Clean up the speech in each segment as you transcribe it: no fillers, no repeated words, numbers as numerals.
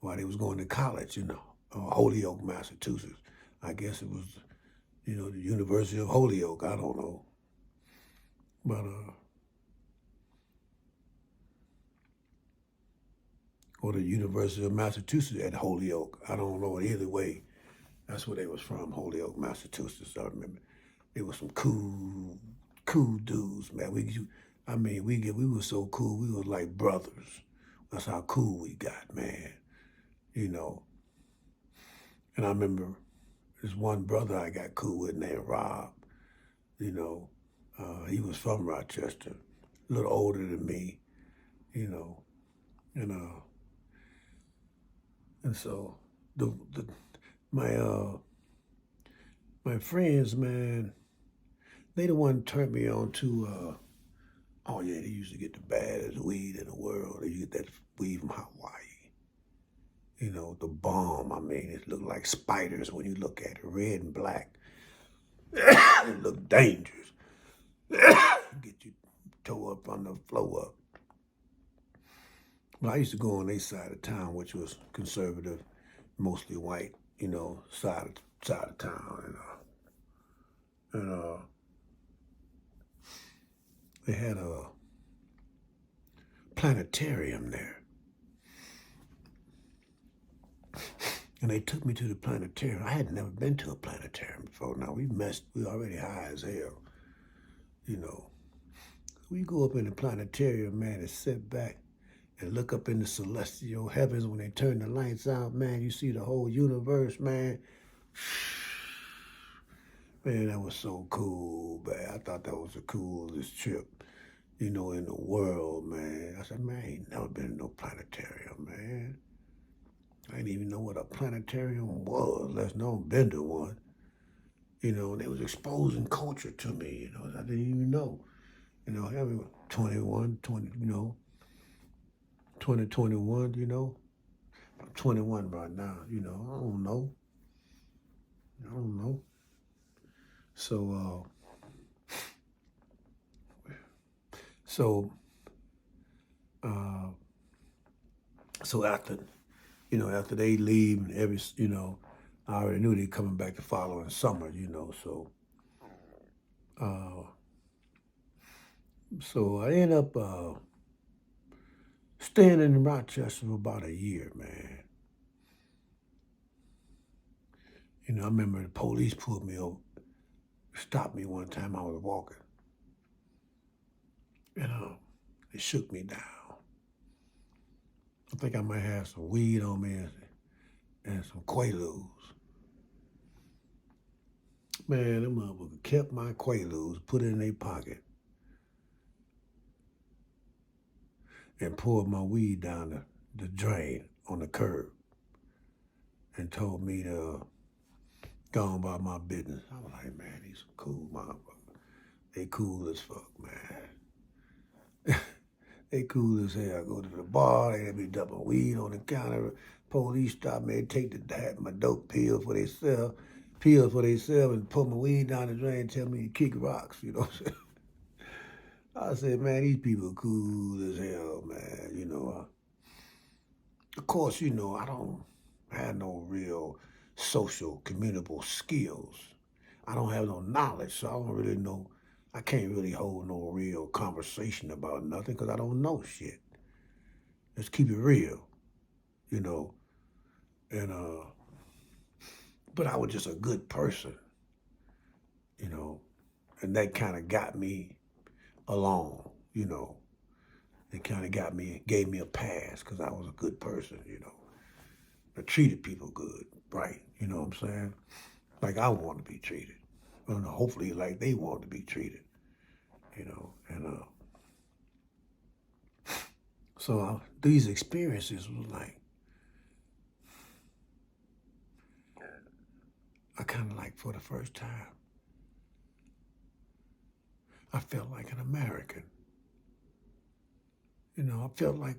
while they was going to college, Holyoke, Massachusetts. I guess it was, the University of Holyoke. I don't know. But, or the University of Massachusetts at Holyoke. I don't know. Either way, that's where they was from, Holyoke, Massachusetts. I remember. They was some cool dudes, man. We were so cool. We was like brothers. That's how cool we got, man. You know. And I remember this one brother I got cool with named Rob. You know, he was from Rochester, a little older than me. You know, and so the my my friends, man, they the one turned me on to oh yeah, they used to get the baddest weed in the world. They used that weed from Hawaii. The bomb. I mean, it looked like spiders when you look at it, red and black. It looked dangerous. Get you toe up on the floor up. Well, I used to go on their side of town, which was conservative, mostly white, side of town, and they had a planetarium there, and they took me to the planetarium. I had never been to a planetarium before. Now we already high as hell, you know. We go up in the planetarium, man, and sit back and look up in the celestial heavens when they turn the lights out, man. You see the whole universe, man. Man, that was so cool, man. I thought that was the coolest trip, in the world, man. I said, man, I ain't never been to no planetarium, man. I didn't even know what a planetarium was, let alone been to one. And they was exposing culture to me, I didn't even know. Having 21, 20, 2021, I'm 21 right now, I don't know. I don't know. So, so, uh, so after they leave, I already knew they coming back the following summer, so, uh, so I end up, staying in Rochester for about a year, man. I remember the police pulled me over, stopped me one time. I was walking, and they shook me down. I think I might have some weed on me and some Quaaludes. Man, them motherfuckers kept my Quaaludes, put it in their pocket, and poured my weed down the drain on the curb, and told me to go on about my business. I was like, man, these some cool motherfuckers. They cool as fuck, man. They cool as hell. I go to the bar, they be dumping weed on the counter. Police stop me, take my dope pills for themselves, and put my weed down the drain and tell me to kick rocks, what I'm saying? I said, man, these people are cool as hell, man. Of course, I don't have no real social, communicable skills. I don't have no knowledge, so I don't really know. I can't really hold no real conversation about nothing because I don't know shit. Let's keep it real, you know. And but I was just a good person, you know, and that kind of got me along, It kind of gave me a pass because I was a good person, I treated people good, right? You know what I'm saying? Like I want to be treated. And hopefully like they want to be treated, And so these experiences was like, I kind of like for the first time, I felt like an American. I felt like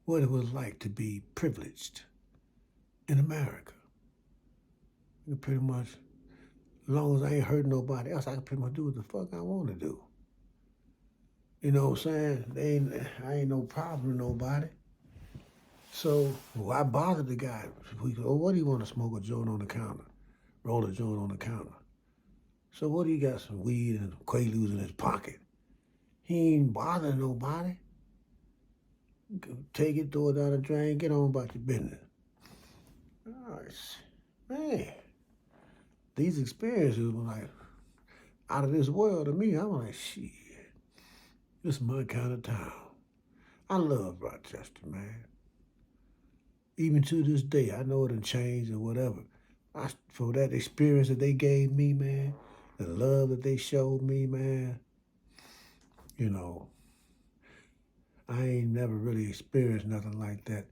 what it was like to be privileged in America. Pretty much, as long as I ain't hurting nobody else, I can pretty much do what the fuck I want to do. You know what I'm saying? I ain't no problem with nobody. So why bother the guy? What do you want to smoke a joint on the counter? Roll a joint on the counter. So what do you got? Some weed and Quaaludes in his pocket. He ain't bothering nobody. Take it, throw it down the drain, get on about your business. Nice. Man, these experiences were like out of this world to me. I'm like, shit, this is my kind of town. I love Rochester, man. Even to this day, I know it done changed or whatever. For that experience that they gave me, man, the love that they showed me, man, you know, I ain't never really experienced nothing like that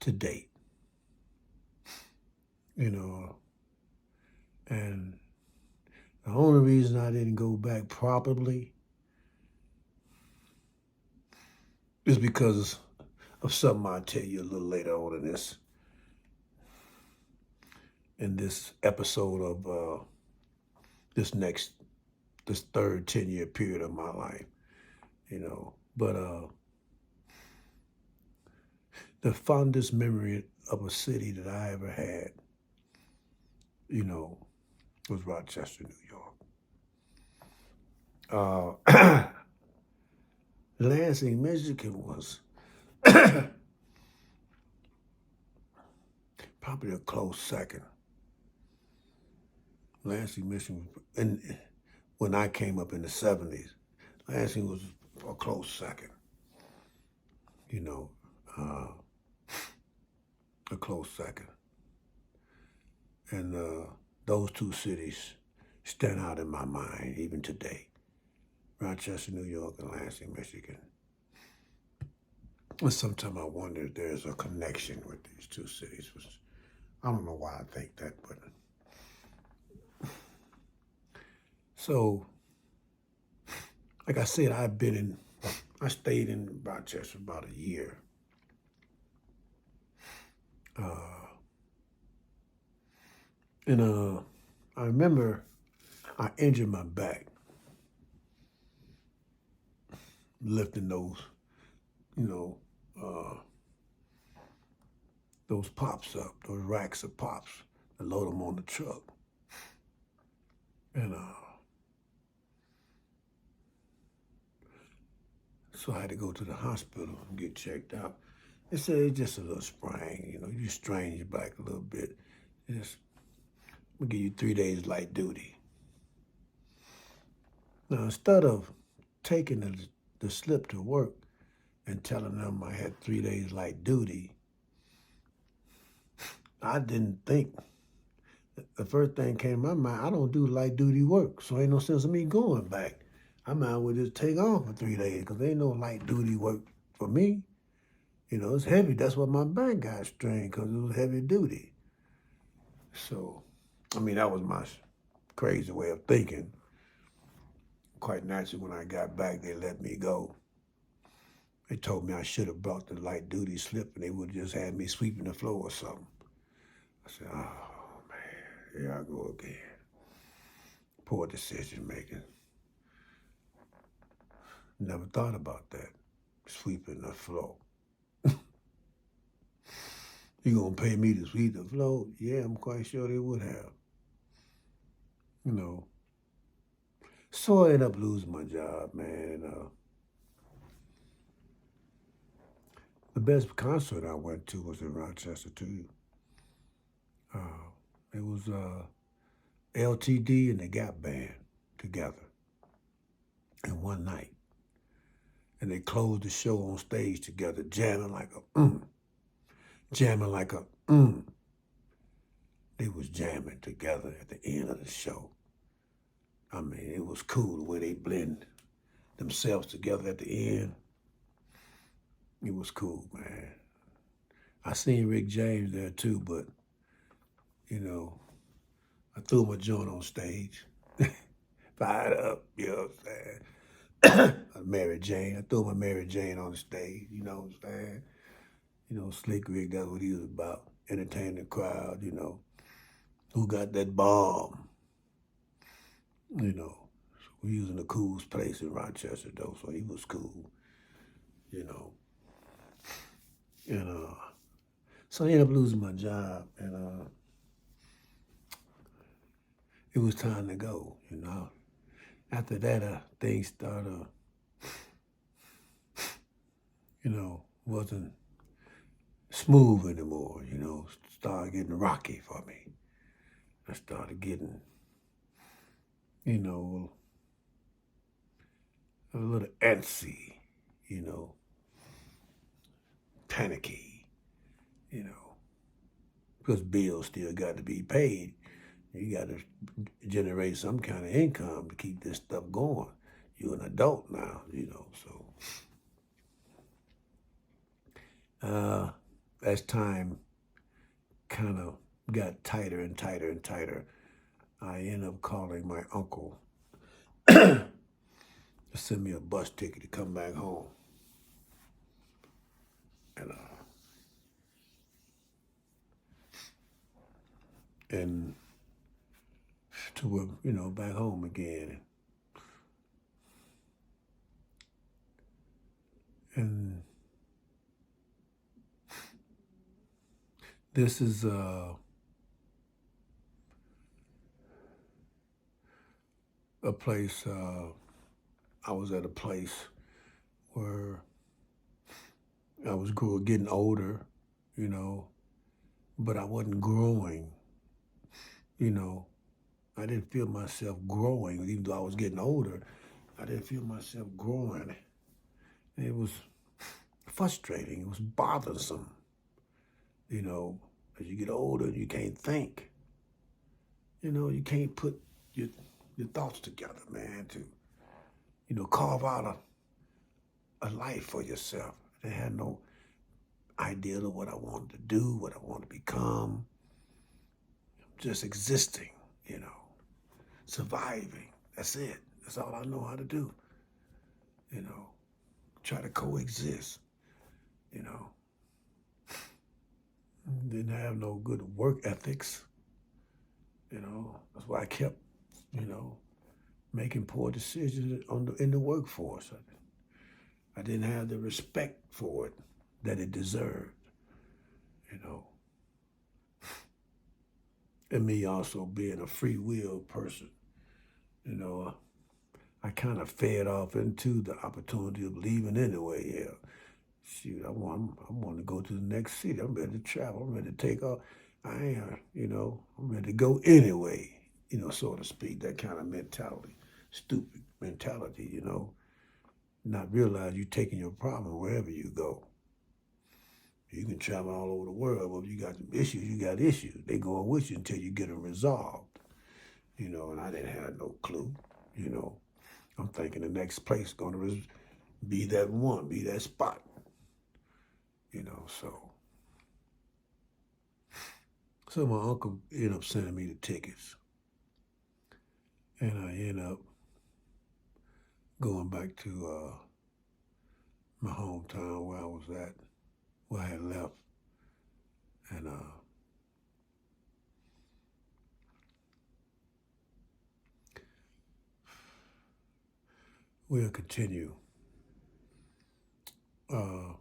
to date, you know. And the only reason I didn't go back probably is because of something I'll tell you a little later on in this episode of this third 10-year period of my life, you know. But the fondest memory of a city that I ever had, you know, was Rochester, New York. Lansing, Michigan was probably a close second. Lansing, Michigan, and when I came up in the 70s, Lansing was a close second, you know, a close second. And those two cities stand out in my mind even today. Rochester, New York, and Lansing, Michigan. And sometimes I wonder if there's a connection with these two cities. I don't know why I think that, but so, like I said, I stayed in Rochester about a year. And I remember I injured my back lifting those, you know, those pops up, those racks of pops, and load them on the truck. And so I had to go to the hospital and get checked out. They said it's just a little sprain, you know, you strain your back a little bit. Just, we'll give you 3 days light duty. Now, instead of taking the slip to work and telling them I had 3 days light duty, I didn't think. The first thing came to my mind, I don't do light duty work, so ain't no sense of me going back. I might as well just take off for 3 days because there ain't no light duty work for me. You know, it's heavy. That's what my back got strained because it was heavy duty. So, I mean, that was my crazy way of thinking. Quite naturally, when I got back, they let me go. They told me I should have brought the light duty slip and they would have just had me sweeping the floor or something. I said, oh, man, here I go again. Poor decision making. Never thought about that, sweeping the floor. You gonna pay me to sweep the floor? Yeah, I'm quite sure they would have. You know. So I ended up losing my job, man. The best concert I went to was in Rochester too. It was LTD and the Gap Band together in one night. And they closed the show on stage together, jamming like a They was jamming together at the end of the show. I mean, it was cool the way they blend themselves together at the end. It was cool, man. I seen Rick James there too, but, you know, I threw my joint on stage. Fired up, you know what I'm saying? Mary Jane. I threw my Mary Jane on the stage, you know what I'm saying? You know, Slick Rick, that's what he was about. Entertaining the crowd, you know. Who got that bomb? You know. So we was in the coolest place in Rochester, though, so he was cool, you know. And so I ended up losing my job, and it was time to go. After that, things started, wasn't smooth anymore. Started getting rocky for me. I started getting, you know, a little antsy, you know, panicky, you know, because bills still got to be paid. You got to generate some kind of income to keep this stuff going. You're an adult now, so as time kind of got tighter and tighter and tighter, I ended up calling my uncle to send me a bus ticket to come back home. And to, back home again. And this is a place, I was at a place where I was getting older, but I wasn't growing, I didn't feel myself growing, even though I was getting older. I didn't feel myself growing. It was frustrating. It was bothersome. As you get older, you can't think. You can't put your thoughts together, man, to, carve out a life for yourself. I had no idea of what I wanted to do, what I wanted to become. Just existing, surviving. That's it. That's all I know how to do. Try to coexist. Didn't have no good work ethics. That's why I kept, making poor decisions in the workforce. I didn't have the respect for it that it deserved. You know, and me also being a free will person. You know, I kind of fed off into the opportunity of leaving anyway. Yeah, shoot, I want to go to the next city. I'm ready to travel. I'm ready to take off. I am, I'm ready to go anyway. So to speak, that kind of mentality, stupid mentality. Not realize you're taking your problem wherever you go. You can travel all over the world, but if you got issues, you got issues. They go with you until you get them resolved. And I didn't have no clue. I'm thinking the next place going to be that one, be that spot. So my uncle ended up sending me the tickets. And I ended up going back to my hometown where I was at, where I had left. And we'll continue in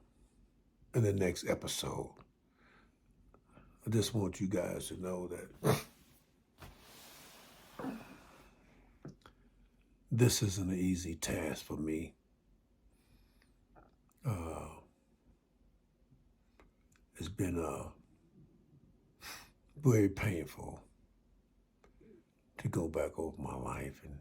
the next episode. I just want you guys to know that this isn't an easy task for me. It's been very painful to go back over my life, and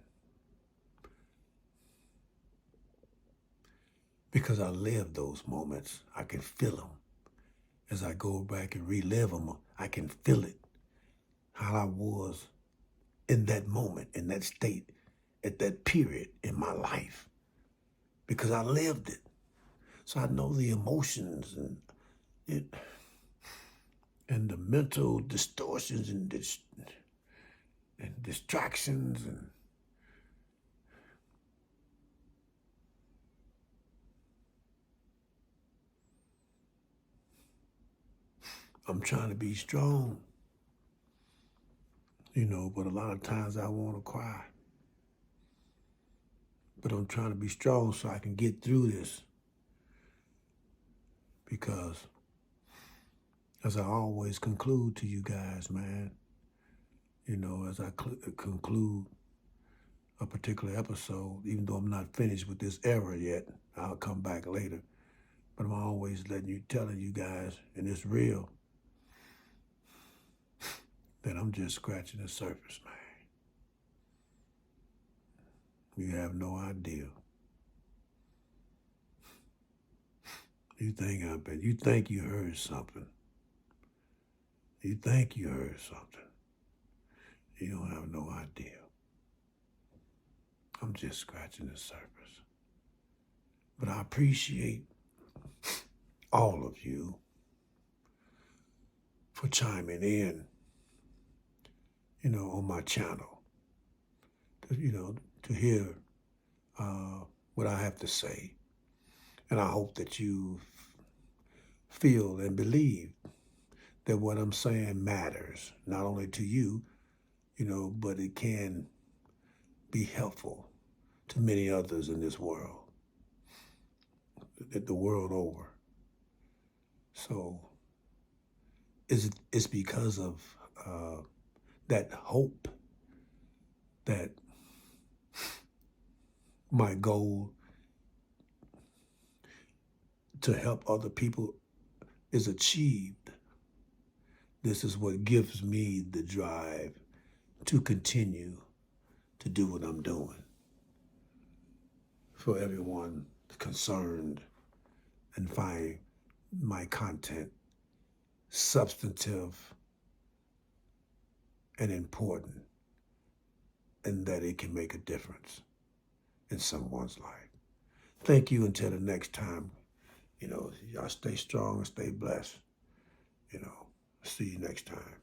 because I lived those moments, I can feel them. As I go back and relive them, I can feel it, how I was in that moment, in that state, at that period in my life, because I lived it. So I know the emotions and the mental distortions and distractions and I'm trying to be strong, but a lot of times I want to cry. But I'm trying to be strong so I can get through this, because as I always conclude to you guys, man, as I conclude a particular episode, even though I'm not finished with this era yet, I'll come back later. But I'm always telling you guys, and it's real, that I'm just scratching the surface, man. You have no idea. You think you heard something. You think you heard something. You don't have no idea. I'm just scratching the surface. But I appreciate all of you for chiming in, on my channel, to hear what I have to say. And I hope that you feel and believe that what I'm saying matters, not only to you, but it can be helpful to many others in this world, the world over. So it's because of that hope that my goal to help other people is achieved. This is what gives me the drive to continue to do what I'm doing. For everyone concerned and find my content substantive and important, and that it can make a difference in someone's life. Thank you until the next time. Y'all stay strong and stay blessed. See you next time.